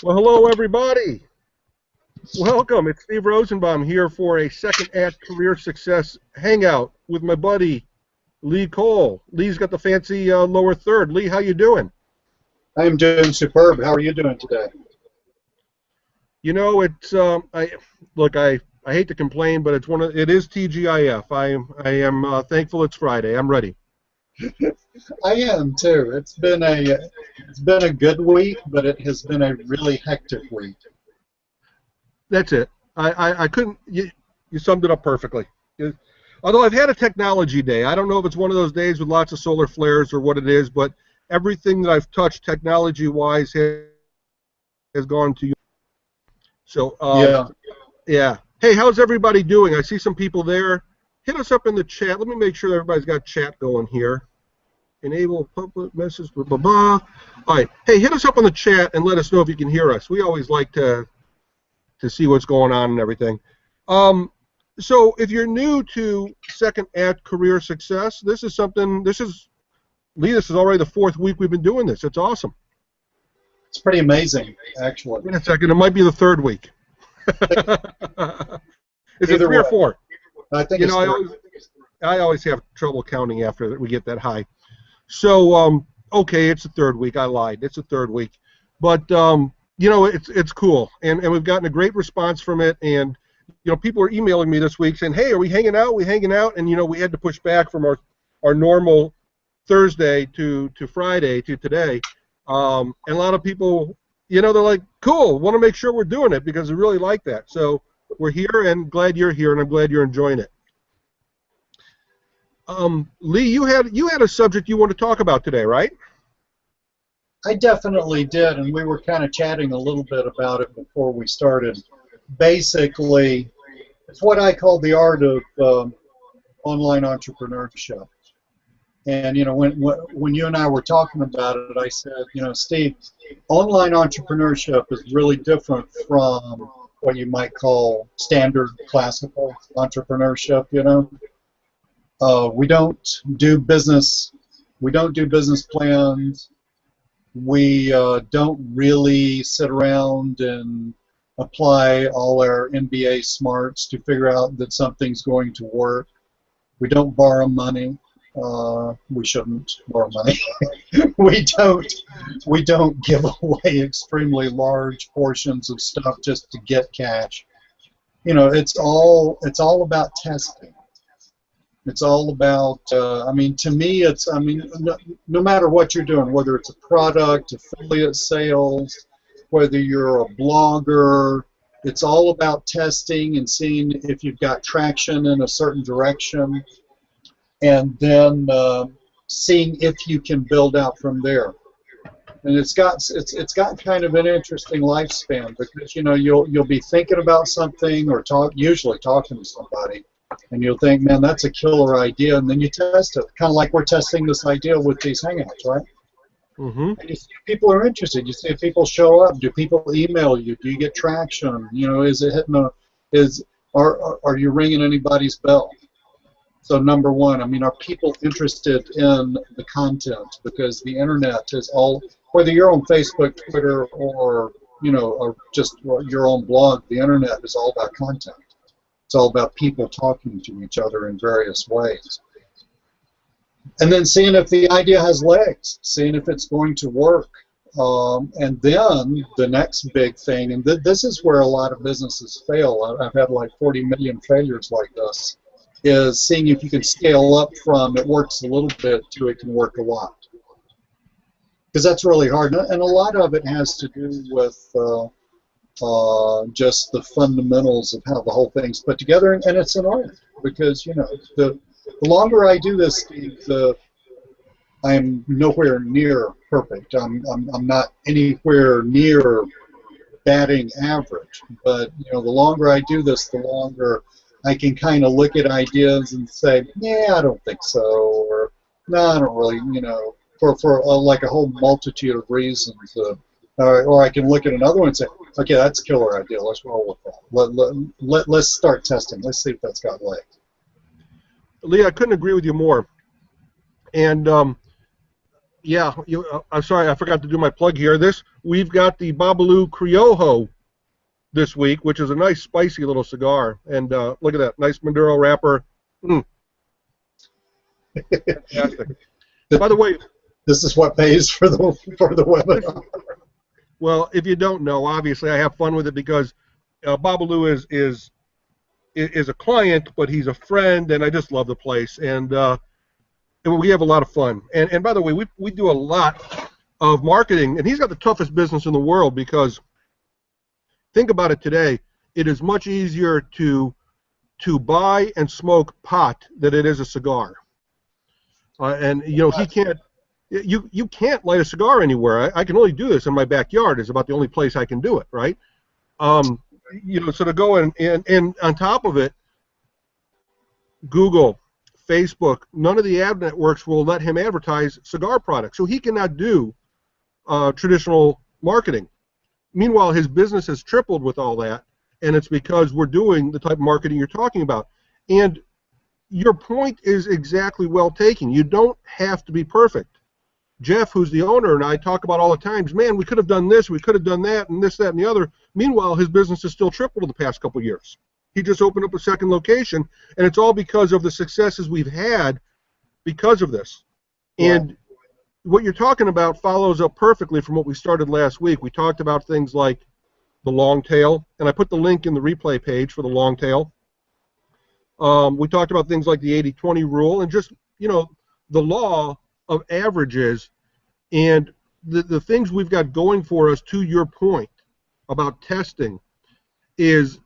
Well, hello, everybody. Welcome. It's Steve Rosenbaum here for a second at Career Success Hangout with my buddy Lee Cole. Lee's got the fancy lower third. Lee, how you doing? I'm doing superb. How are you doing today? You know, it's I hate to complain, but it is TGIF. I am thankful it's Friday. I'm ready. I am too. It's been a good week, but it has been a really hectic week. That's it. I couldn't. You summed it up perfectly. Although I've had a technology day. I don't know if it's one of those days with lots of solar flares or what it is, but everything that I've touched technology-wise has gone to you. So, yeah. Hey, how's everybody doing? I see some people there. Hit us up in the chat. Let me make sure everybody's got chat going here. Enable public message, blah, blah, blah. All right. Hey, hit us up on the chat and let us know if you can hear us. We always like to see what's going on and everything. So if you're new to Second at Career Success, Lee, this is already the fourth week we've been doing this. It's awesome. It's pretty amazing, actually. Wait a second. It might be the third week. Is it 3 or 4? I think it's 3. I always have trouble counting after we get that high. So, okay, it's the third week. I lied. It's the third week. But, you know, it's cool. And we've gotten a great response from it. And, you know, people are emailing me this week saying, hey, are we hanging out? We hanging out? And, you know, we had to push back from our normal Thursday to Friday to today. And a lot of people, you know, they're like, cool, want to make sure we're doing it because we really like that. So we're here and glad you're here, and I'm glad you're enjoying it. Lee, you had a subject you want to talk about today, right? I definitely did, and we were kind of chatting a little bit about it before we started. Basically, it's what I call the art of online entrepreneurship. And, you know, when you and I were talking about it, I said, you know, Steve, online entrepreneurship is really different from what you might call standard classical entrepreneurship, you know. We don't do business plans. We don't really sit around and apply all our MBA smarts to figure out that something's going to work. We don't borrow money. We shouldn't borrow money. we don't give away extremely large portions of stuff just to get cash. You know, it's all about testing. It's all about, I mean, to me, no matter what you're doing, whether it's a product, affiliate sales, whether you're a blogger, it's all about testing and seeing if you've got traction in a certain direction, and then seeing if you can build out from there. And it's got kind of an interesting lifespan because, you know, you'll be thinking about something or usually talking to somebody, and you'll think, man, that's a killer idea, and then you test it, kind of like we're testing this idea with these Hangouts, right? Mm-hmm. And you see if people are interested. You see if people show up. Do people email you? Do you get traction? You know, is it hitting are you ringing anybody's bell? So number one, I mean, are people interested in the content? Because the internet is all, whether you're on Facebook, Twitter, or, you know, or just your own blog, the internet is all about content. It's all about people talking to each other in various ways. And then seeing if the idea has legs, seeing if it's going to work. And then the next big thing, and this is where a lot of businesses fail. I've had like 40 million failures like this, is seeing if you can scale up from it works a little bit to it can work a lot. Because that's really hard. And a lot of it has to do with just the fundamentals of how the whole thing's put together, and it's an art because, you know, the longer I do this, I'm nowhere near perfect. I'm not anywhere near batting average, but, you know, the longer I do this, the longer I can kind of look at ideas and say, yeah, I don't think so, or no, I don't really, you know, for like a whole multitude of reasons. Or I can look at another one and say, okay, that's a killer idea. Let's roll with that. Let's start testing. Let's see if that's got legs. Lee, I couldn't agree with you more. And Yeah, I'm sorry, I forgot to do my plug here. We've got the Babalu Criollo this week, which is a nice spicy little cigar. And look at that, nice Maduro wrapper. Fantastic. By the way, this is what pays for the webinar. Well, if you don't know, obviously I have fun with it because Babalu is a client, but he's a friend, and I just love the place, and we have a lot of fun. And by the way, we do a lot of marketing, and he's got the toughest business in the world because think about it today. It is much easier to buy and smoke pot than it is a cigar. And you know, he can't. You can't light a cigar anywhere. I can only do this in my backyard. Is about the only place I can do it, right? You know, so to go and on top of it, Google, Facebook, none of the ad networks will let him advertise cigar products, so he cannot do traditional marketing. Meanwhile, his business has tripled with all that, and it's because we're doing the type of marketing you're talking about. And your point is exactly well taken. You don't have to be perfect. Jeff, who's the owner, and I talk about all the times, man, we could have done this, we could have done that, and this, that, and the other. Meanwhile, his business has still tripled in the past couple of years. He just opened up a second location, and it's all because of the successes we've had because of this. Yeah. And what you're talking about follows up perfectly from what we started last week. We talked about things like the long tail, and I put the link in the replay page for the long tail. We talked about things like the 80-20 rule and just, you know, the law of averages and the things we've got going for us, to your point about testing, is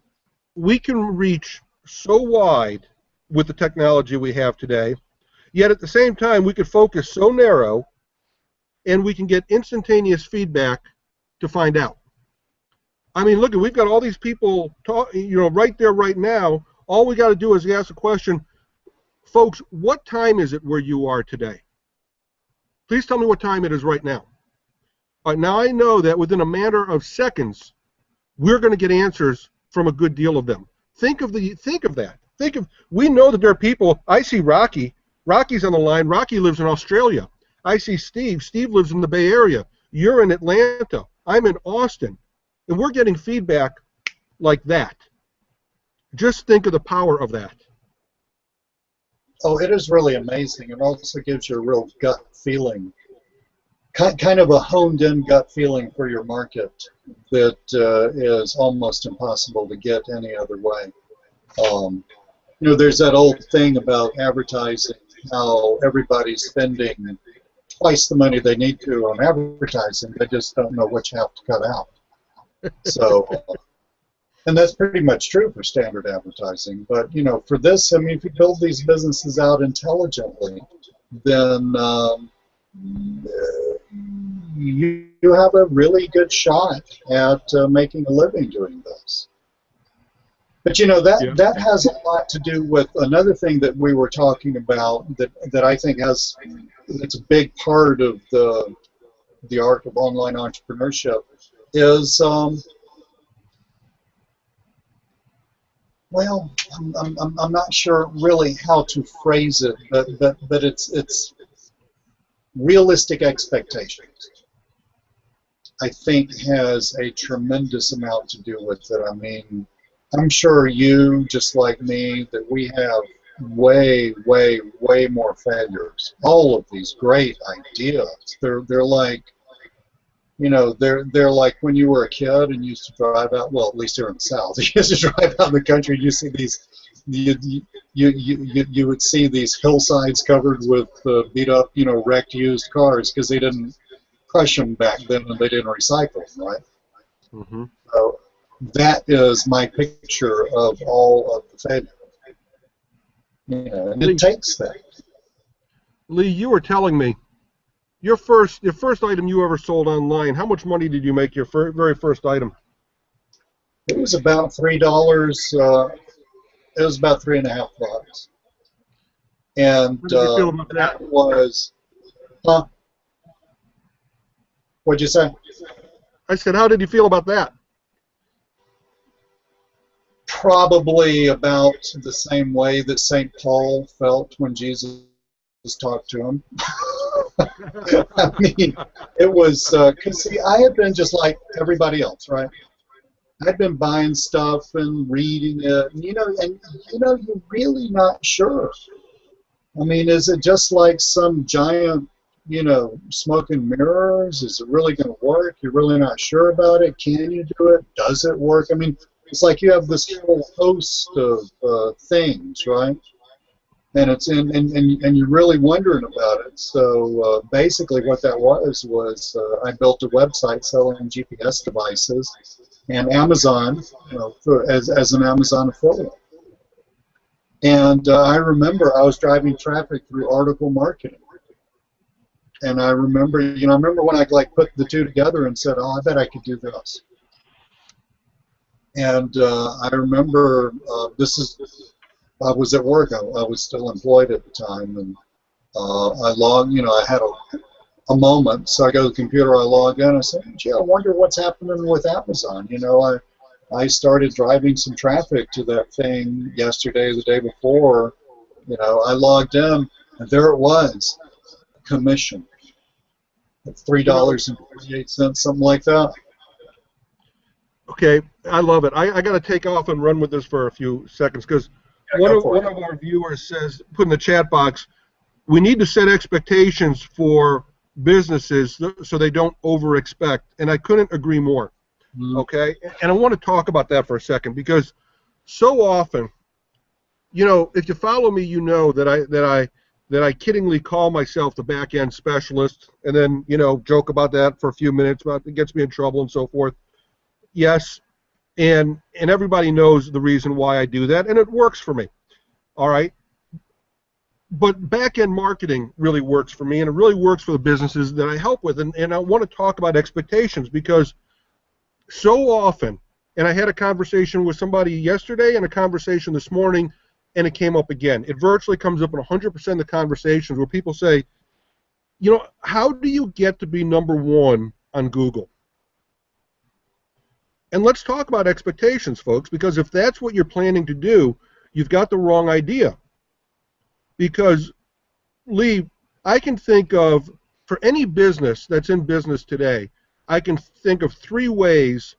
we can reach so wide with the technology we have today, yet at the same time we could focus so narrow and we can get instantaneous feedback to find out. I mean, look, we've got all these people right there right now. All we got to do is ask a question. Folks, what time is it where you are today? Please tell me what time it is right now. All right, now I know that within a matter of seconds, we're going to get answers from a good deal of them. Think of that. We know that there are people. I see Rocky. Rocky's on the line. Rocky lives in Australia. I see Steve. Steve lives in the Bay Area. You're in Atlanta. I'm in Austin. And we're getting feedback like that. Just think of the power of that. Oh, it is really amazing. It also gives you a real gut feeling, kind of a honed-in gut feeling for your market that is almost impossible to get any other way. You know, there's that old thing about advertising, how everybody's spending twice the money they need to on advertising. They just don't know which half to cut out. So, and that's pretty much true for standard advertising. But, you know, for this, I mean, if you build these businesses out intelligently, then you have a really good shot at making a living doing this. But, you know, that has a lot to do with another thing that we were talking about that I think it's a big part of the art of online entrepreneurship is, well, I'm not sure really how to phrase it, but it's realistic expectations. I think has a tremendous amount to do with it. I mean, I'm sure you, just like me, that we have way more failures. All of these great ideas, they're like, you know, they're like when you were a kid and you used to drive out. Well, at least here in the South, you used to drive out in the country. You see these, you would see these hillsides covered with beat up, you know, wrecked used cars because they didn't crush them back then and they didn't recycle them, right? Mm-hmm. So that is my picture of all of the failure. You know, and it takes that. Lee, you were telling me your first item you ever sold online. How much money did you make your very first item? It was about $3. It was about $3.50. And how did you feel about that? Was, huh? What'd you say? I said, how did you feel about that? Probably about the same way that St. Paul felt when Jesus talked to him. I mean, it was because see, I had been just like everybody else, right? I'd been buying stuff and reading it, and you're really not sure. I mean, is it just like some giant, smoke and mirrors? Is it really going to work? You're really not sure about it. Can you do it? Does it work? I mean, it's like you have this whole host of things, right? And and you're really wondering about it. So basically, what that was I built a website selling GPS devices, and Amazon, as an Amazon affiliate. And I remember I was driving traffic through article marketing. And I remember, I remember when I like put the two together and said, "Oh, I bet I could do this." And I remember I was at work. I was still employed at the time, and I logged. I had a moment, so I go to the computer. I log in. I said, "Gee, I wonder what's happening with Amazon." I started driving some traffic to that thing yesterday, the day before. I logged in, and there it was, commission. $3.48, something like that. Okay, I love it. I got to take off and run with this for a few seconds because one of our viewers says, put in the chat box, we need to set expectations for businesses so they don't over-expect, and I couldn't agree more. Okay, and I want to talk about that for a second because so often, if you follow me, you know that I kiddingly call myself the back-end specialist, and then joke about that for a few minutes, but it gets me in trouble and so forth. Yes, and everybody knows the reason why I do that, and it works for me. All right, but back-end marketing really works for me, and it really works for the businesses that I help with, and I want to talk about expectations because so often, and I had a conversation with somebody yesterday and a conversation this morning, and it came up again. It virtually comes up in 100% of the conversations where people say, how do you get to be #1 on Google? And let's talk about expectations, folks, because if that's what you're planning to do, you've got the wrong idea. Because, Lee, I can think of, for any business that's in business today, I can think of 3 ways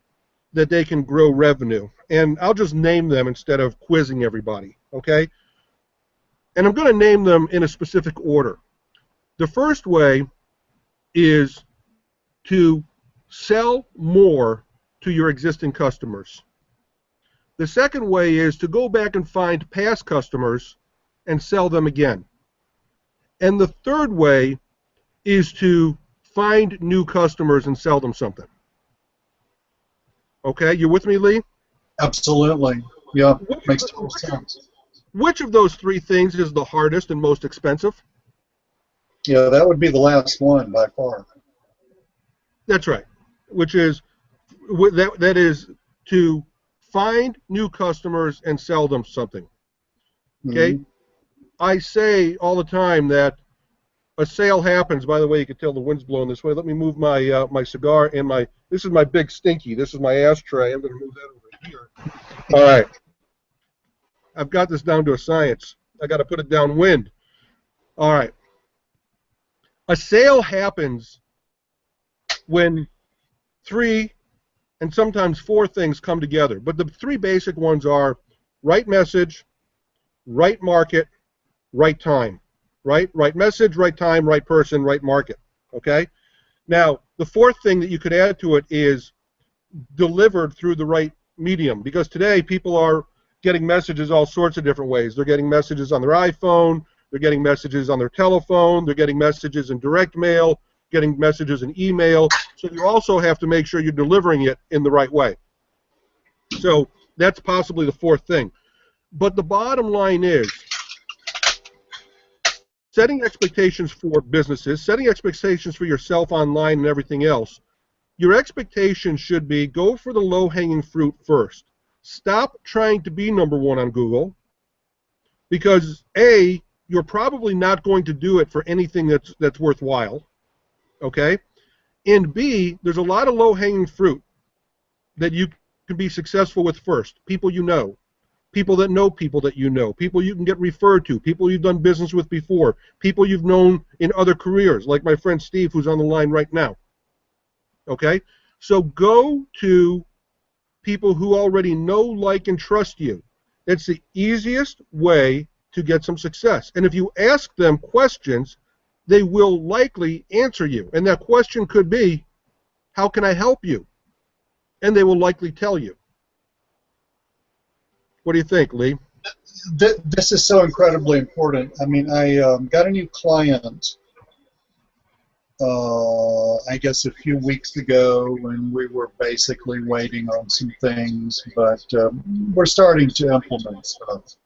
that they can grow revenue. And I'll just name them instead of quizzing everybody, okay? And I'm going to name them in a specific order. The first way is to sell more to your existing customers. The second way is to go back and find past customers and sell them again. And the third way is to find new customers and sell them something. Okay, you with me, Lee? Absolutely. Yeah, makes total sense. Which of those 3 things is the hardest and most expensive? Yeah, that would be the last one by far. That's right. Which is that is to find new customers and sell them something. Okay? Mm-hmm. I say all the time that a sale happens. By the way, you can tell the wind's blowing this way. Let me move my my cigar and this is my big stinky. This is my ashtray. I'm going to move that over here. All right. I've got this down to a science. I got to put it downwind. All right. A sale happens when 3 and sometimes 4 things come together. But the 3 basic ones are right message, right market, right time. Right message, right time, right person, right market. Okay? Now, the 4th thing that you could add to it is delivered through the right medium, because today people are getting messages all sorts of different ways. They're getting messages on their iPhone, they're getting messages on their telephone, they're getting messages in direct mail, getting messages in email. So you also have to make sure you're delivering it in the right way. So that's possibly the 4th thing. But the bottom line is, setting expectations for businesses, setting expectations for yourself online and everything else, your expectations should be go for the low-hanging fruit first. Stop trying to be #1 on Google because, A, you're probably not going to do it for anything that's worthwhile, okay? And B, there's a lot of low-hanging fruit that you can be successful with first, people you know. people that you know, people you can get referred to, people you've done business with before, people you've known in other careers, like my friend Steve, who's on the line right now. Okay? So go to people who already know, like, and trust you. It's the easiest way to get some success. And if you ask them questions, they will likely answer you. And that question could be, how can I help you? And they will likely tell you. What do you think, Lee? This is so incredibly important. I mean, I got a new client, I guess, a few weeks ago, and we were basically waiting on some things, but we're starting to implement stuff.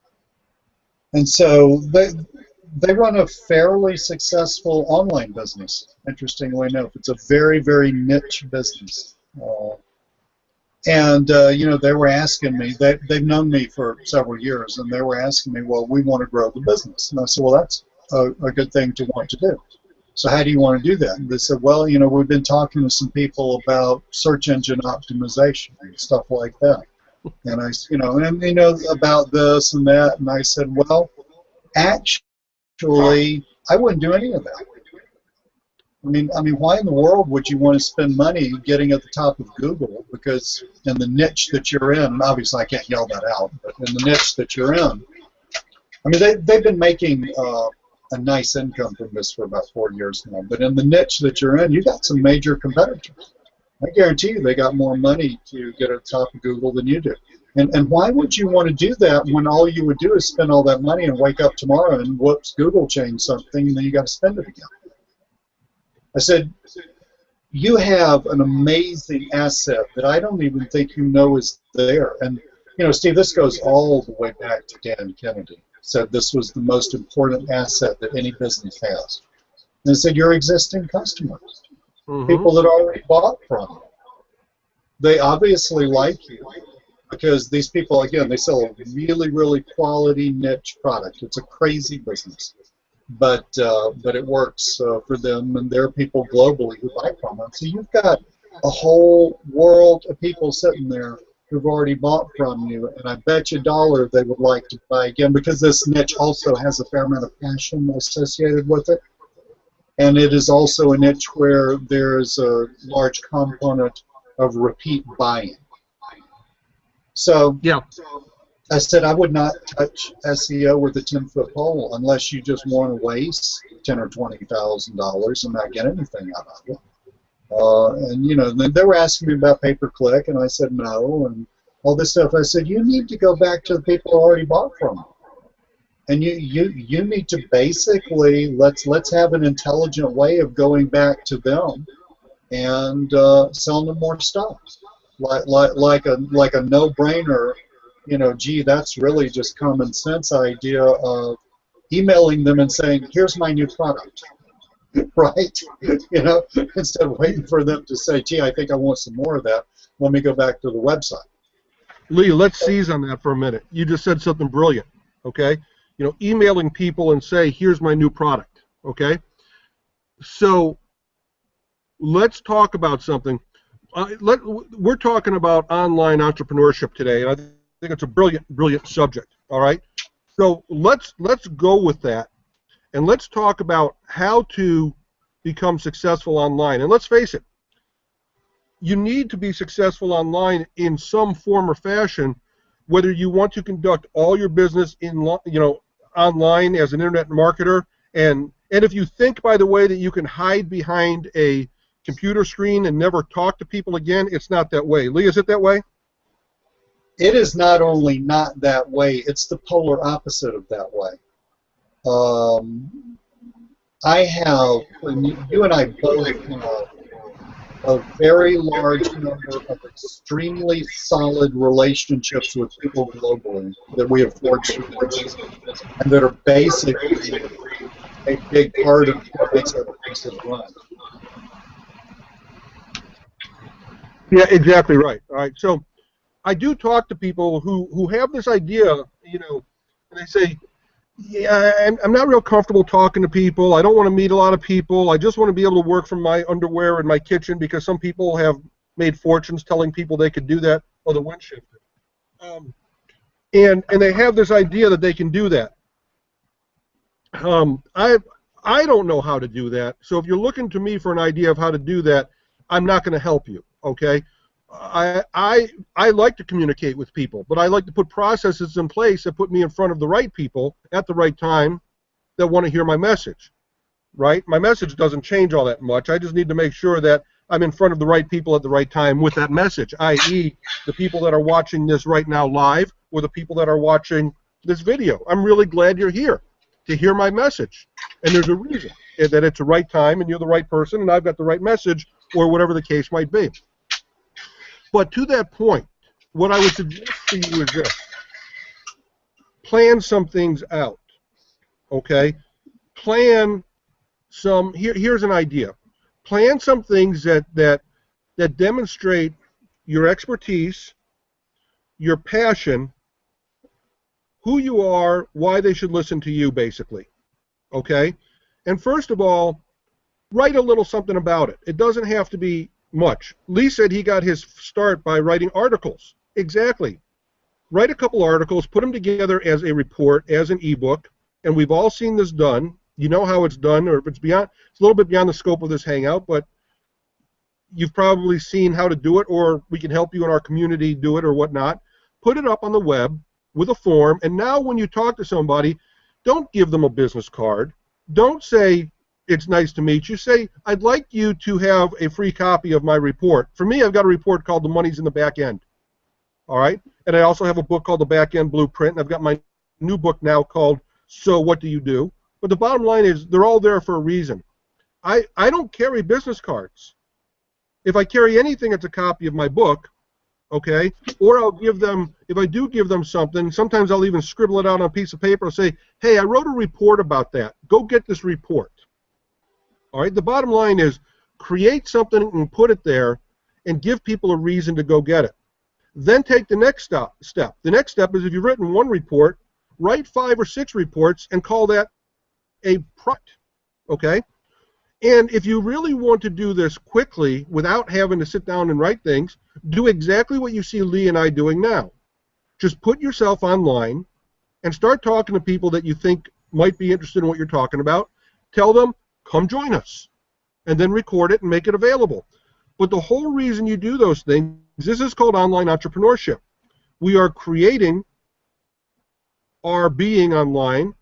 And so they run a fairly successful online business, interestingly enough. It's a very, very niche business. And you know, they were asking me, they've known me for several years, and they were asking me, well, we want to grow the business. And I said, well, that's a good thing to want to do. So how do you want to do that? And they said, well, you know, we've been talking to some people about search engine optimization and stuff like that. And I, you know, about this and that. And I said, well, actually, I wouldn't do any of that. I mean, why in the world would you want to spend money getting at the top of Google? Because in the niche that you're in, and obviously I can't yell that out, but in the niche that you're in, I mean, they've been making a nice income from this for about 4 years now. But in the niche that you're in, you got some major competitors. I guarantee you they got more money to get at the top of Google than you do. And why would you want to do that when all you would do is spend all that money and wake up tomorrow and whoops, Google changed something and then you got to spend it again? I said, you have an amazing asset that I don't even think you know is there. And, you know, Steve, this goes all the way back to Dan Kennedy. Said this was the most important asset that any business has. And I said, your existing customers, people that already bought from you. They obviously like you because these people, again, they sell a really, really quality niche product. It's a crazy business. But it works for them, and there are people globally who buy from them. So you've got a whole world of people sitting there who've already bought from you, and I bet you $1 they would like to buy again because this niche also has a fair amount of passion associated with it, and it is also a niche where there's a large component of repeat buying. So yeah. I said I would not touch SEO with a 10-foot pole unless you just want to waste $10,000 or $20,000 and not get anything out of it. And you know, they were asking me about pay-per-click, and I said no, and all this stuff. I said you need to go back to the people who already bought from you, and you need to basically let's have an intelligent way of going back to them and selling them more stuff, like a no-brainer. You know, gee, that's really just common sense idea of emailing them and saying, here's my new product, right? You know, instead of waiting for them to say, gee, I think I want some more of that. Let me go back to the website. Lee, let's seize on that for a minute. You just said something brilliant, okay? You know, emailing people and say, here's my new product, okay? So let's talk about something. We're talking about online entrepreneurship today, and I think it's a brilliant subject, all right? So let's go with that, and let's talk about how to become successful online. And let's face it, you need to be successful online in some form or fashion, whether you want to conduct all your business online as an internet marketer, and if you think, by the way, that you can hide behind a computer screen and never talk to people again, it's not that way. Lee, is it that way? It is not only not that way, it's the polar opposite of that way. I have, and you and I both have, a very large number of extremely solid relationships with people globally that we have forged through business, and that are basically a big part of what makes our business run. Yeah, exactly right. All right, so I do talk to people who have this idea, you know, and they say, yeah, I'm not real comfortable talking to people. I don't want to meet a lot of people. I just want to be able to work from my underwear in my kitchen because some people have made fortunes telling people they could do that. Oh, the wind shifted. and they have this idea that they can do that. I don't know how to do that. So if you're looking to me for an idea of how to do that, I'm not going to help you. Okay. I like to communicate with people, but I like to put processes in place that put me in front of the right people at the right time that want to hear my message. Right? My message doesn't change all that much. I just need to make sure that I'm in front of the right people at the right time with that message, i.e. the people that are watching this right now live or the people that are watching this video. I'm really glad you're here to hear my message. And there's a reason that it's the right time and you're the right person and I've got the right message or whatever the case might be. But to that point, what I would suggest to you is this. Plan some things out, okay? Plan some, here's an idea. Plan some things that demonstrate your expertise, your passion, who you are, why they should listen to you, basically, okay? And first of all, write a little something about it. It doesn't have to be much. Lee said he got his start by writing articles. Exactly. Write a couple articles, put them together as a report, as an ebook, and we've all seen this done. You know how it's done, or if it's beyond, it's a little bit beyond the scope of this hangout, but you've probably seen how to do it, or we can help you in our community do it or whatnot. Put it up on the web with a form, and now when you talk to somebody, don't give them a business card. Don't say, it's nice to meet you. Say, I'd like you to have a free copy of my report. For me, I've got a report called The Money's in the Back End. All right? And I also have a book called The Back End Blueprint, and I've got my new book now called So What Do You Do? But the bottom line is they're all there for a reason. I don't carry business cards. If I carry anything, it's a copy of my book, okay? Or I'll give them, if I do give them something, sometimes I'll even scribble it out on a piece of paper and say, hey, I wrote a report about that. Go get this report. All right? The bottom line is create something and put it there and give people a reason to go get it. Then take the next step. The next step is if you've written one report, write 5 or 6 reports and call that a product, okay? And if you really want to do this quickly without having to sit down and write things, do exactly what you see Lee and I doing now. Just put yourself online and start talking to people that you think might be interested in what you're talking about. Tell them, come join us, and then record it and make it available. But the whole reason you do those things, this is called online entrepreneurship. We are creating our being online.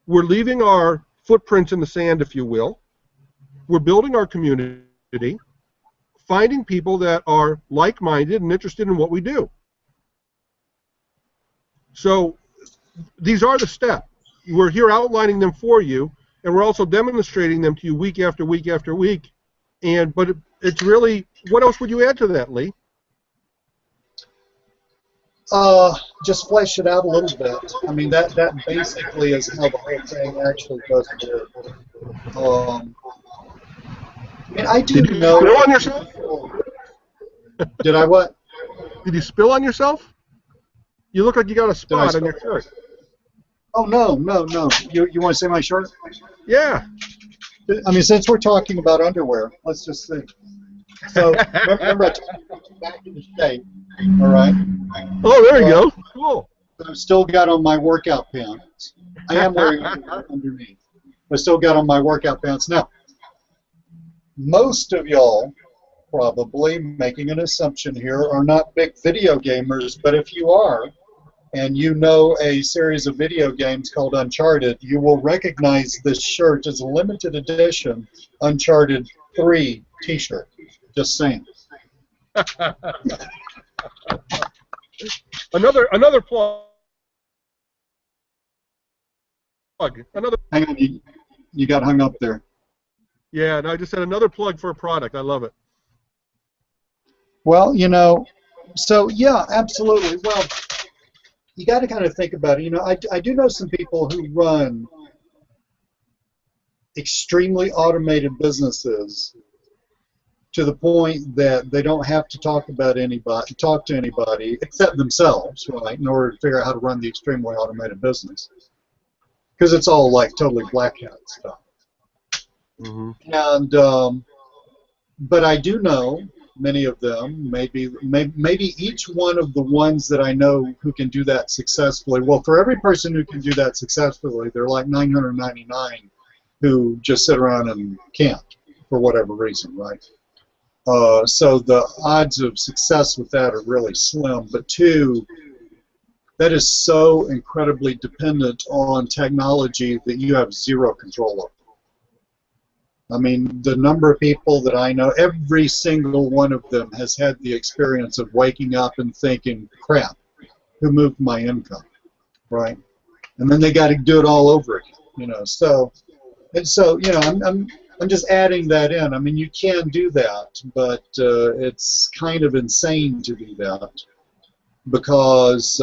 We're leaving our footprints in the sand, if you will. We're building our community, finding people that are like-minded and interested in what we do. So these are the steps. We're here outlining them for you, and we're also demonstrating them to you week after week after week. But it's really, what else would you add to that, Lee? Just flesh it out a little bit. I mean, that basically is how the whole thing actually does work. And I do know. Did you spill on yourself? Did I what? Did you spill on yourself? You look like you got a spot on your shirt. Oh, no. You want to say my shirt? Yeah. I mean, since we're talking about underwear, let's just see. So, remember I talked about back in the shape, all right? Oh, there you go. Cool. I've still got on my workout pants. I am wearing underwear underneath. I still got on my workout pants. Now, most of y'all, probably making an assumption here, are not big video gamers, but if you are, and you know a series of video games called Uncharted, you will recognize this shirt as a limited edition Uncharted 3 t-shirt. Just saying. Another plug. Hang on, you got hung up there. Yeah, no, I just said another plug for a product. I love it. Well, you know, so yeah, absolutely. Well, you got to kind of think about it. You know, I do know some people who run extremely automated businesses to the point that they don't have to talk to anybody except themselves, right, in order to figure out how to run the extremely automated business. Because it's all like totally black hat stuff. Mm-hmm. And but I do know many of them, maybe each one of the ones that I know who can do that successfully. Well, for every person who can do that successfully, there are like 999 who just sit around and can't for whatever reason, right? So the odds of success with that are really slim. But two, that is so incredibly dependent on technology that you have zero control over. I mean, the number of people that I know, every single one of them has had the experience of waking up and thinking, crap, who moved my income, right? And then they got to do it all over again, you know. So, you know, I'm just adding that in. I mean, you can do that, but it's kind of insane to do that because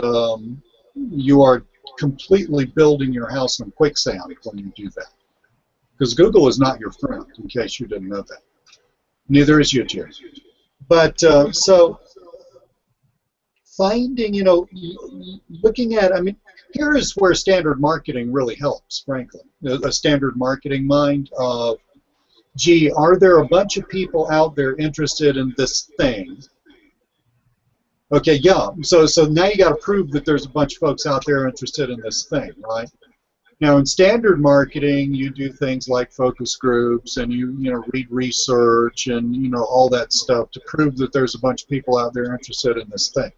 you are completely building your house on quicksand when you do that. Because Google is not your friend, in case you didn't know that. Neither is YouTube. But so finding, you know, looking at, I mean, here's where standard marketing really helps, frankly. A standard marketing mind of, gee, are there a bunch of people out there interested in this thing? Okay, yeah. So now you got to prove that there's a bunch of folks out there interested in this thing, right? Now, in standard marketing, you do things like focus groups, and you know, read research, and you know, all that stuff to prove that there's a bunch of people out there interested in this thing.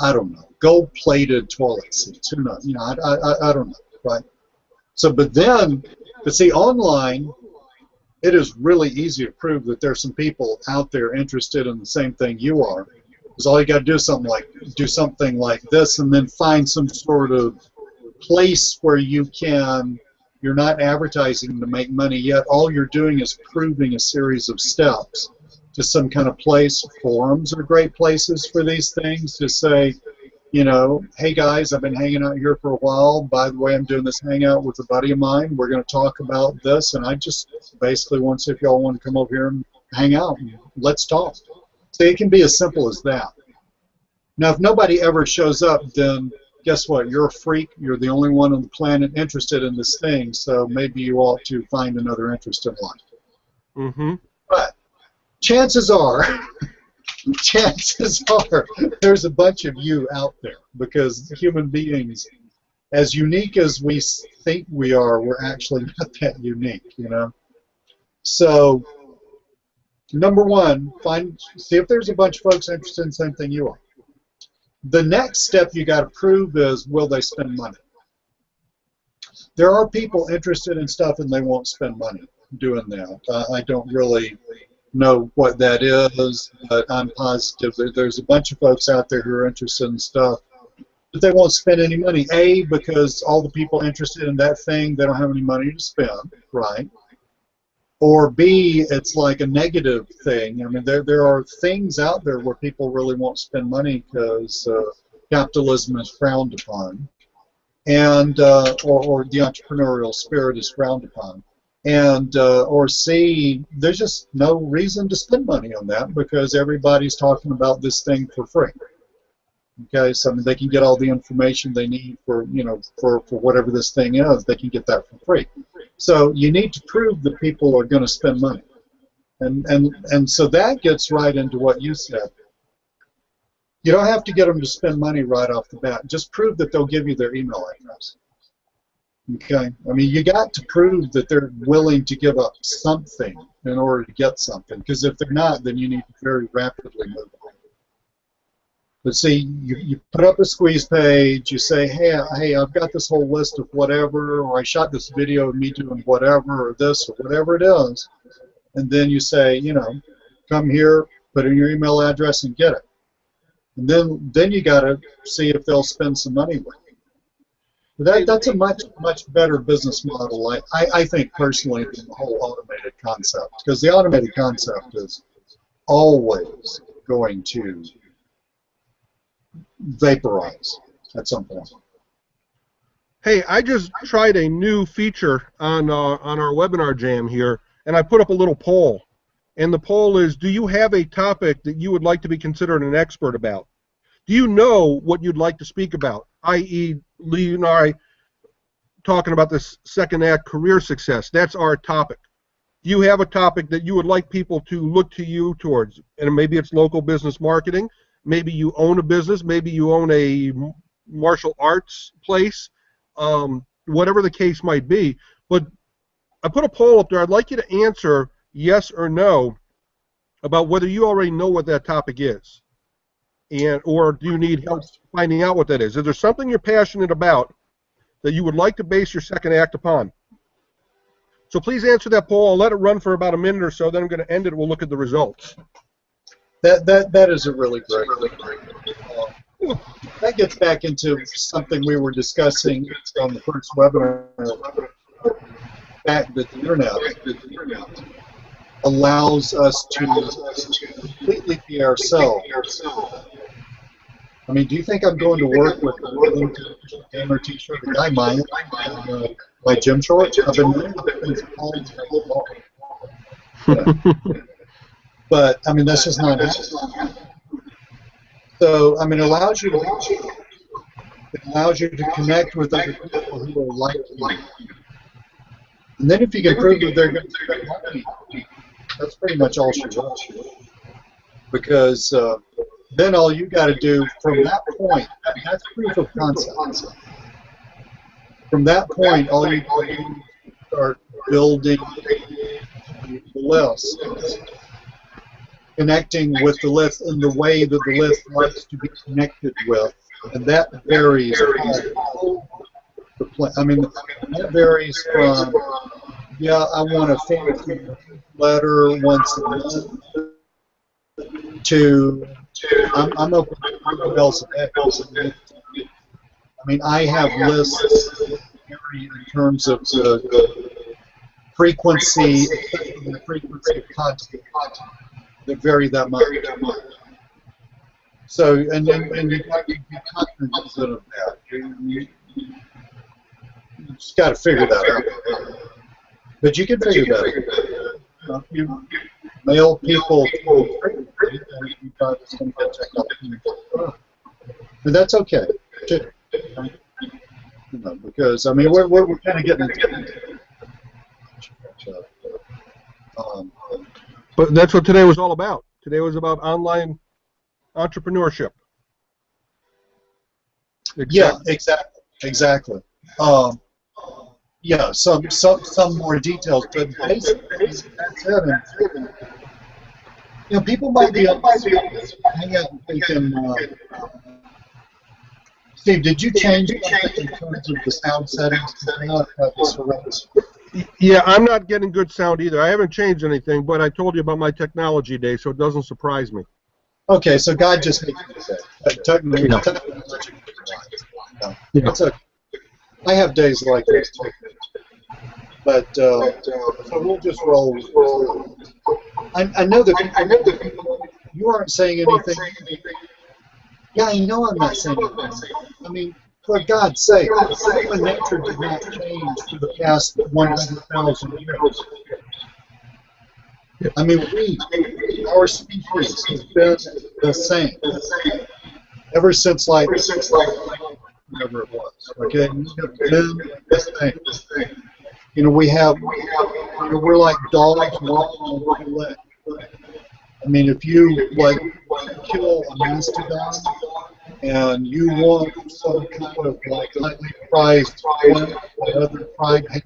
I don't know. Gold-plated toilet seats. Who knows? You know, I don't know, right? So, but see, online, it is really easy to prove that there's some people out there interested in the same thing you are. Because all you got to do is do something like this, and then find some sort of place where you're not advertising to make money yet. All you're doing is proving a series of steps to some kind of place. Forums are great places for these things to say, you know, hey guys, I've been hanging out here for a while. By the way, I'm doing this hangout with a buddy of mine. We're going to talk about this, and I just basically want to see if y'all want to come over here and hang out and let's talk. So it can be as simple as that. Now, if nobody ever shows up, then guess what? You're a freak. You're the only one on the planet interested in this thing, so maybe you ought to find another interest in life. Mm-hmm. But chances are, there's a bunch of you out there, because human beings, as unique as we think we are, we're actually not that unique, you know? So, number one, see if there's a bunch of folks interested in the same thing you are. The next step you got to prove is, will they spend money? There are people interested in stuff and they won't spend money doing that. I don't really know what that is, but I'm positive that there's a bunch of folks out there who are interested in stuff, but they won't spend any money. A, because all the people interested in that thing, they don't have any money to spend, right? Or B, it's like a negative thing. I mean, there are things out there where people really won't spend money because capitalism is frowned upon, and or the entrepreneurial spirit is frowned upon. And or C, there's just no reason to spend money on that because everybody's talking about this thing for free. Okay, so I mean, they can get all the information they need for, you know, for whatever this thing is. They can get that for free. So you need to prove that people are going to spend money, and so that gets right into what you said. You don't have to get them to spend money right off the bat. Just prove that they'll give you their email address. Okay, I mean, you got to prove that they're willing to give up something in order to get something. Because if they're not, then you need to very rapidly move on. But see, you put up a squeeze page, you say, hey, I've got this whole list of whatever, or I shot this video of me doing whatever, or this, or whatever it is, and then you say, you know, come here, put in your email address and get it. And then you got to see if they'll spend some money with you. That's a much better business model, I think, personally, than the whole automated concept, because the automated concept is always going to vaporize at some point. Hey, I just tried a new feature on our webinar jam here, and I put up a little poll. And the poll is, do you have a topic that you would like to be considered an expert about? Do you know what you'd like to speak about? I.e., Lee and I talking about this second act career success. That's our topic. Do you have a topic that you would like people to look to you towards? And maybe it's local business marketing. Maybe you own a business. Maybe you own a martial arts place. Whatever the case might be. But I put a poll up there. I'd like you to answer yes or no about whether you already know what that topic is, or do you need help finding out what that is? Is there something you're passionate about that you would like to base your second act upon? So please answer that poll. I'll let it run for about a minute or so. Then I'm going to end it. We'll look at the results. That is a really great. That gets back into something we were discussing on the first webinar. Fact that the internet allows us to completely be ourselves. I mean, do you think I'm going to work with a gamer t-shirt? I might. My gym shorts. I've been wearing things all day. But I mean, that's just not happening. So I mean, it allows you to connect with other people who are like you. And then if you can prove that they're going to be happy, that's pretty much all she wants. Because then all you got to do from that point, that's proof of concept. From that point, all you do is start building the list, connecting with the list in the way that the list likes to be connected with, and that varies. I mean, that varies from, yeah, I want a fancy letter once a month, to I'm open to everything else. I mean, I have lists that vary in terms of the frequency of content that vary that much. So, and you have to be cognizant of that. You just got to figure that out. But you can figure that out. You mail people but that's okay too. You know, because I mean we're kind of getting into but that's what today was all about. Today was about online entrepreneurship. Yeah, exactly. Yeah, some more details, but basically that's it. And, you know, people might be hang out and thinking, Steve, did you change something in terms of the sound settings? Yeah, I'm not getting good sound either. I haven't changed anything, but I told you about my technology day, so it doesn't surprise me. Okay, so God just made you say It's okay. I have days like this too. But so we'll just roll. I know that you aren't saying anything. Yeah, I know I'm not saying anything. I mean, for God's sake, human nature did not change for the past 100,000 years. I mean, our species has been the same ever since, like, whatever it was. Okay, we've been the same. You know, we're like dogs walking on one leg. I mean, if you like kill a mastodon and you want some kind of like highly prized plant that other tribe has,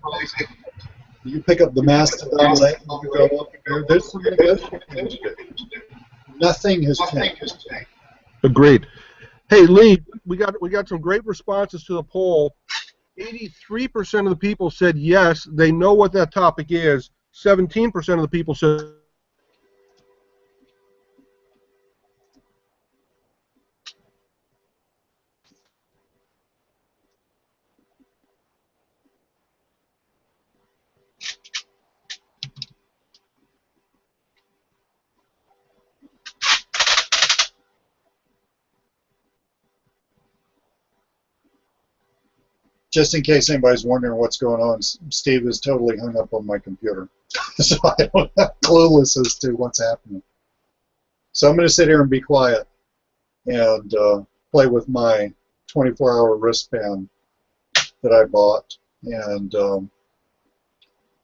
you pick up the mastodon leg and you go up there. There's some negotiating to do. Nothing has changed. Agreed. Hey, Lee, we got some great responses to the poll. 83% of the people said yes, they know what that topic is. 17% of the people said Just in case anybody's wondering what's going on, Steve is totally hung up on my computer. So I'm clueless as to what's happening. So I'm going to sit here and be quiet and play with my 24-hour wristband that I bought. And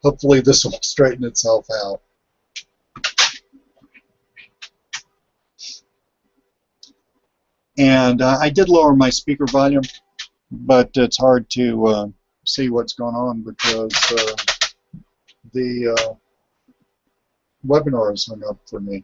hopefully this will straighten itself out. And I did lower my speaker volume, but it's hard to see what's going on because the webinar is hung up for me.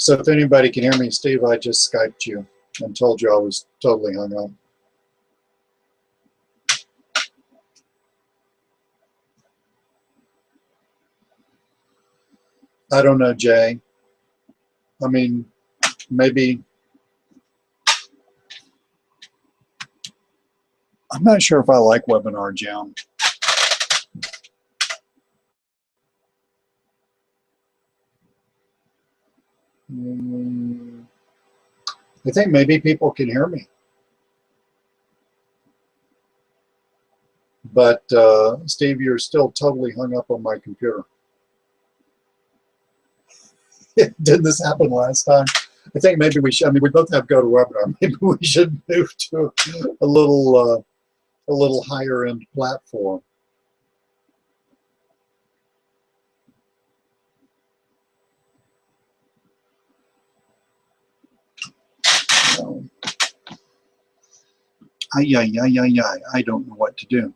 So if anybody can hear me, Steve, I just Skyped you and told you I was totally hung up. I don't know, Jay. I mean, maybe, I'm not sure if I like Webinar Jam. I think maybe people can hear me. But Steve, you're still totally hung up on my computer. Didn't this happen last time? I think maybe we should, I mean, we both have GoToWebinar. Maybe we should move to a little higher end platform. I don't know what to do.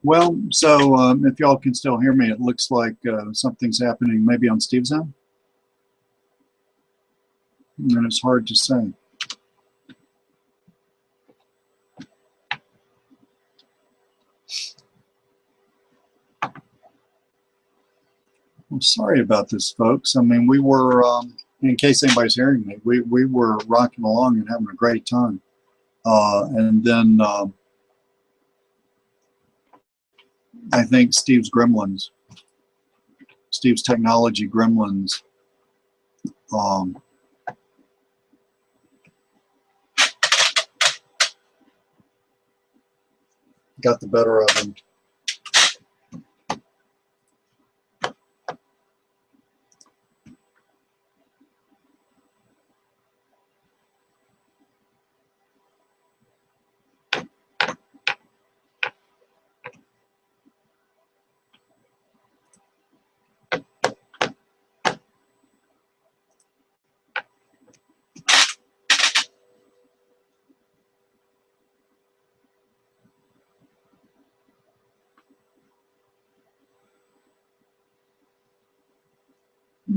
Well, so if y'all can still hear me, it looks like something's happening maybe on Steve's end. And it's hard to say. I'm sorry about this, folks. I mean, we were, in case anybody's hearing me, we were rocking along and having a great time. And then I think Steve's technology gremlins, got the better of him.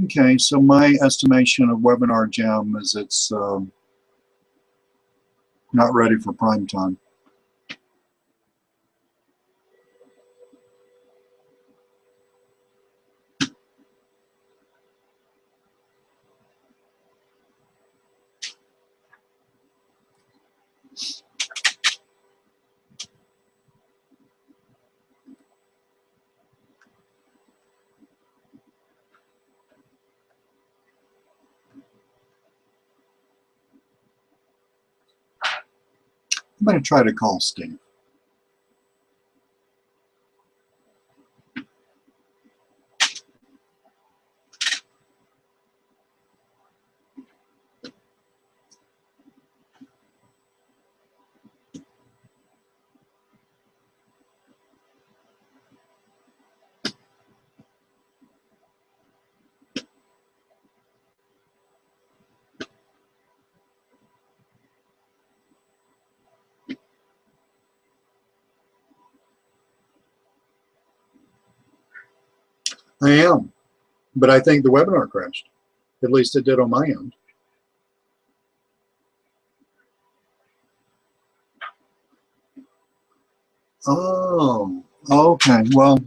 Okay, so my estimation of Webinar Jam is it's not ready for prime time. I'm going to try to call Steve. I am, but I think the webinar crashed. At least it did on my end. Oh, okay. Well,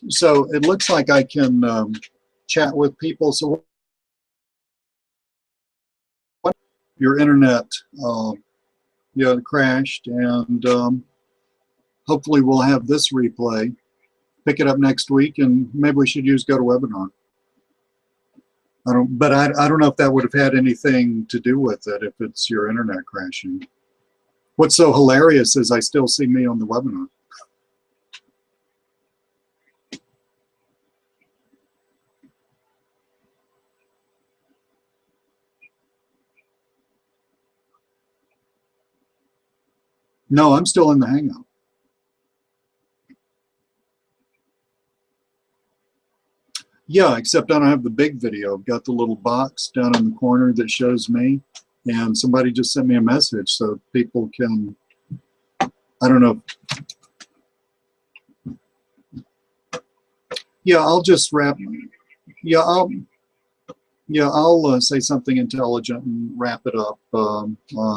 so it looks like I can chat with people. So your internet crashed, and hopefully we'll have this replay. Pick it up next week, and maybe we should use GoToWebinar. I don't know if that would have had anything to do with it if it's your internet crashing. What's so hilarious is I still see me on the webinar. No, I'm still in the Hangout. Yeah, except I don't have the big video. I've got the little box down in the corner that shows me, and somebody just sent me a message so people can, I don't know. Yeah, I'll just wrap. Yeah, I'll say something intelligent and wrap it up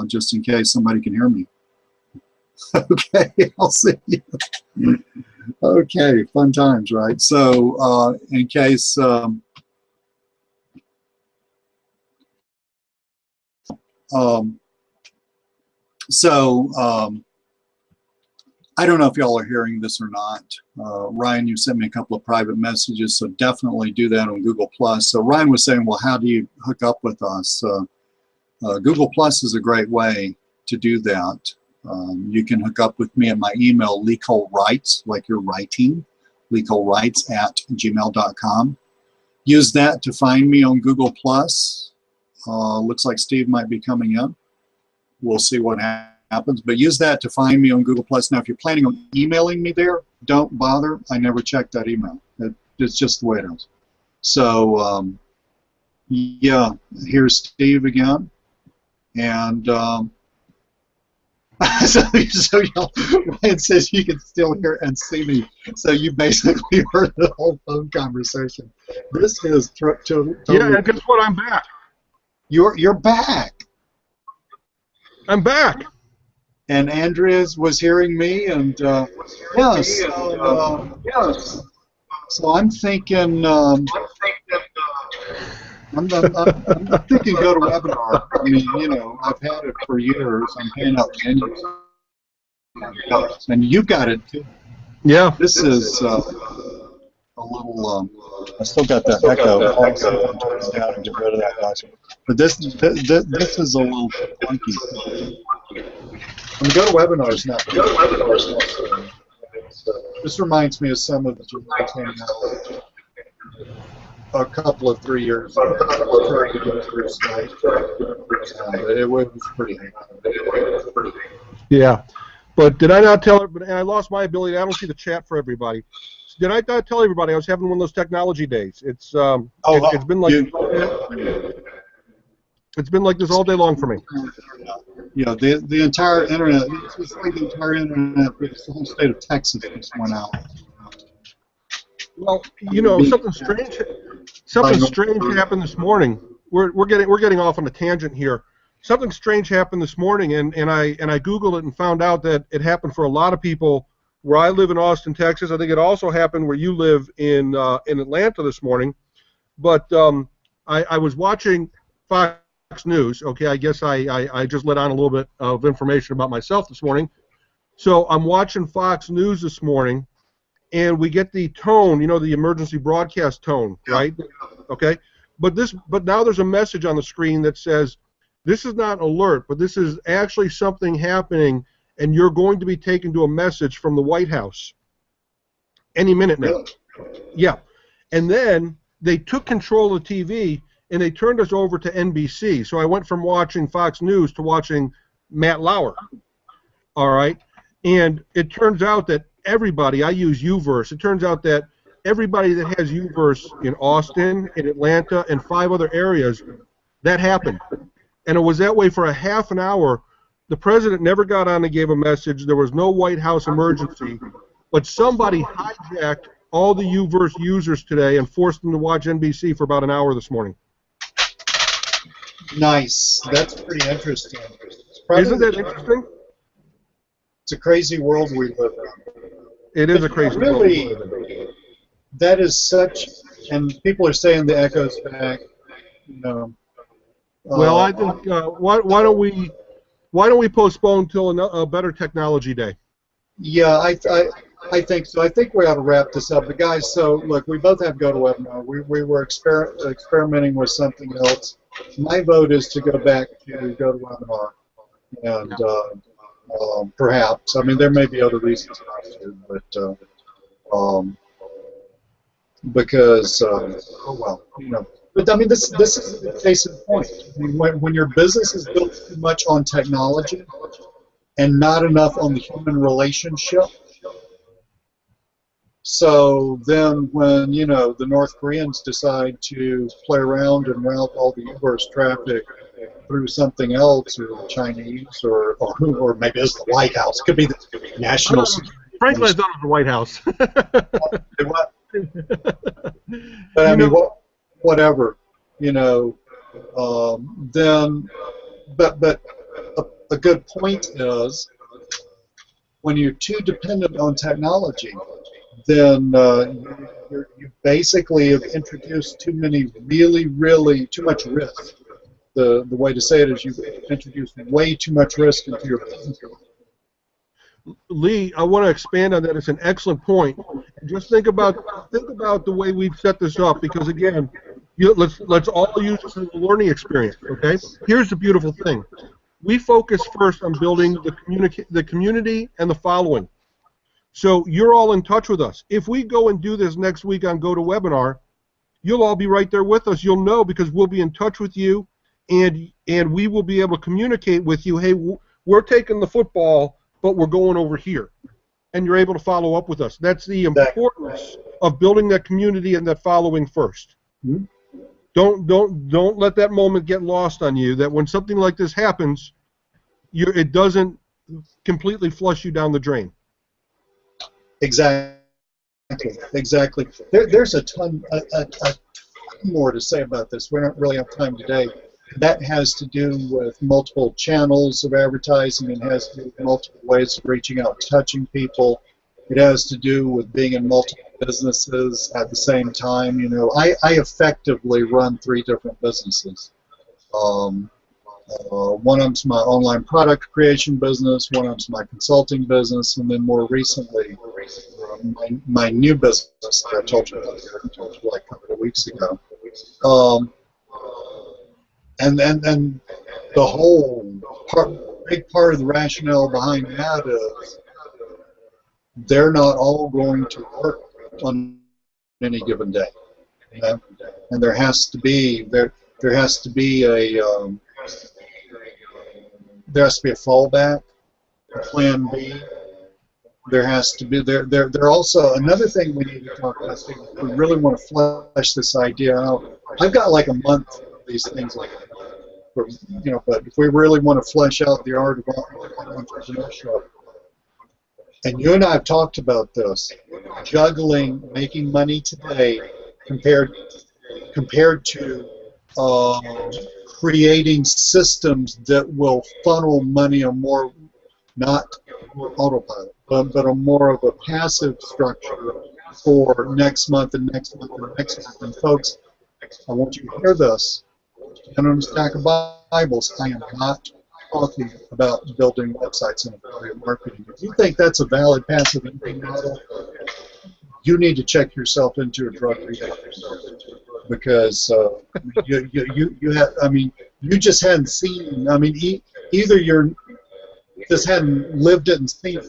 just in case somebody can hear me. Okay, I'll see you. Okay, fun times, right? So in case I don't know if y'all are hearing this or not. Ryan, you sent me a couple of private messages, so definitely do that on Google+. So Ryan was saying, well, how do you hook up with us? Google+ is a great way to do that. You can hook up with me at my email, LeeColeWrites, like you're writing, LeeColeWrites@gmail.com. Use that to find me on Google+. Looks like Steve might be coming in. We'll see what happens, but use that to find me on Google+. Now, if you're planning on emailing me there, don't bother. I never check that email. It's just the way it is. So, yeah, here's Steve again. And so Ryan says you can still hear and see me. So you basically heard the whole phone conversation. This is totally. Yeah, and guess what? I'm back. You're back. I'm back. And Andreas was hearing me, and yes. So I'm thinking. I'm thinking GoToWebinar. I mean, you know, I've had it for years. I'm paying out menus, and you've got it too. Yeah. This is a little. I still got that echo. I'll turn it down and get rid of that noise. But this is a little funky. I mean, GoToWebinar is not. This reminds me of some of the that came out a couple of 3 years ago. It was pretty. Yeah, but did I not tell her? But I lost my ability. I don't see the chat for everybody. Did I not tell everybody I was having one of those technology days? It's it's been like it's been like this all day long for me. Yeah, the entire internet. It's like the entire internet. The whole state of Texas just went out. Well, you know, something strange happened this morning. We're getting off on a tangent here. Something strange happened this morning, and I Googled it and found out that it happened for a lot of people where I live in Austin, Texas. I think it also happened where you live in Atlanta this morning. But I was watching Fox News. Okay, I guess I just let on a little bit of information about myself this morning. So I'm watching Fox News this morning, and we get the tone, you know, the emergency broadcast tone, right? Okay, but now there's a message on the screen that says, this is not alert, but this is actually something happening, and you're going to be taken to a message from the White House any minute now. Yeah, and then they took control of the TV, and they turned us over to NBC. So I went from watching Fox News to watching Matt Lauer. All right, and it turns out that everybody, I use Uverse, it turns out that everybody that has Uverse in Austin, in Atlanta, and 5 other areas, that happened. And it was that way for a half an hour. The president never got on and gave a message. There was no White House emergency. But somebody hijacked all the Uverse users today and forced them to watch NBC for about an hour this morning. Nice. That's pretty interesting. Isn't that interesting? It's a crazy world we live in. It is a crazy world. Really, that is such, and people are saying the echo's back. You know. Well, I think why don't we postpone till a better technology day? Yeah, I think so. I think we ought to wrap this up. But guys, so look, we both have GoToWebinar. We were experimenting with something else. My vote is to go back to GoToWebinar, and perhaps, I mean, there may be other reasons not to, but because oh well, you know. But I mean, this is the case in point. I mean, when your business is built too much on technology and not enough on the human relationship, so then when, you know, the North Koreans decide to play around and route all the Uverse traffic through something else, or Chinese, or maybe it's the White House. It could be the national security. Frankly, I thought it was the White House. But I mean, whatever, you know. Then, but a good point is, when you're too dependent on technology, then you basically have introduced too much risk. The way to say it is you've introduced way too much risk into your business. Lee, I want to expand on that. It's an excellent point. Just think about the way we've set this up, because again, let's all use this as a learning experience. Okay. Here's the beautiful thing: we focus first on building the community and the following. So you're all in touch with us. If we go and do this next week on GoToWebinar, you'll all be right there with us. You'll know, because we'll be in touch with you, and we will be able to communicate with you. Hey, we're taking the football, but we're going over here, and you're able to follow up with us. That's the importance of building that community and that following first. Mm-hmm. Don't let that moment get lost on you, that when something like this happens, it doesn't completely flush you down the drain. Exactly. There's a ton more to say about this. We don't really have time today. That has to do with multiple channels of advertising, and has to do with multiple ways of reaching out, touching people. It has to do with being in multiple businesses at the same time. You know, I effectively run 3 different businesses. One of them's my online product creation business, one of them's my consulting business, and then more recently, my new business that I told you about like a couple of weeks ago. And the whole big part of the rationale behind that is they're not all going to work on any given day, you know? And there has to be a fallback, a plan B. There has to be there also another thing we need to talk about. If we really want to flesh this idea out, I've got like a month of these things like that. You know, but if we really want to flesh out the art of entrepreneurship, and you and I have talked about this, juggling making money today compared to creating systems that will funnel money on more, not autopilot, but a more of a passive structure for next month and next month and next month. And folks, I want you to hear this. And on a stack of Bibles, I am not talking about building websites and affiliate marketing. If you think that's a valid passive income model, you need to check yourself into a drug rehab, because you have, I mean, you just hadn't seen. I mean, either you're just hadn't lived it and seen it,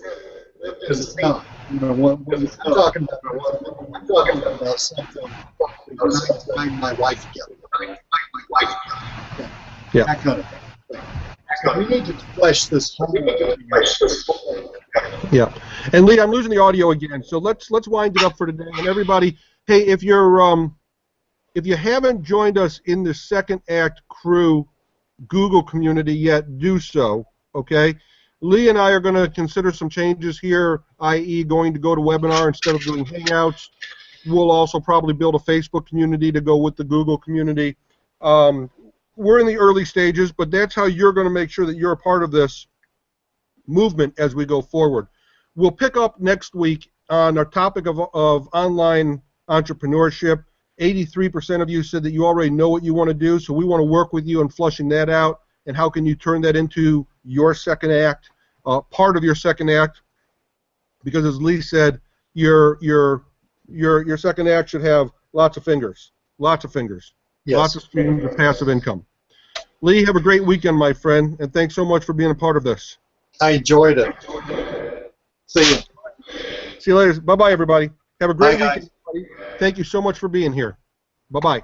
because it's not. You know, when I'm talking about something that my wife together. Yeah. That kind of thing. So we need to flesh this whole thing out. Yeah. And Lee, I'm losing the audio again, so let's wind it up for today. And everybody, hey, if you haven't joined us in the Second Act Crew Google community yet, do so. Okay. Lee and I are going to consider some changes here, i.e. going to go to webinar instead of doing Hangouts. We'll also probably build a Facebook community to go with the Google community. We're in the early stages, but that's how you're going to make sure that you're a part of this movement as we go forward. We'll pick up next week on our topic of online entrepreneurship. 83% of you said that you already know what you want to do, so we want to work with you on flushing that out and how can you turn that into your second act, part of your second act, because as Lee said, your second act should have lots of fingers, lots of streams of passive income. Lee, have a great weekend, my friend, and thanks so much for being a part of this. I enjoyed it. See you. See you later. Bye-bye, everybody. Have a great Bye, weekend, everybody. Thank you so much for being here. Bye-bye.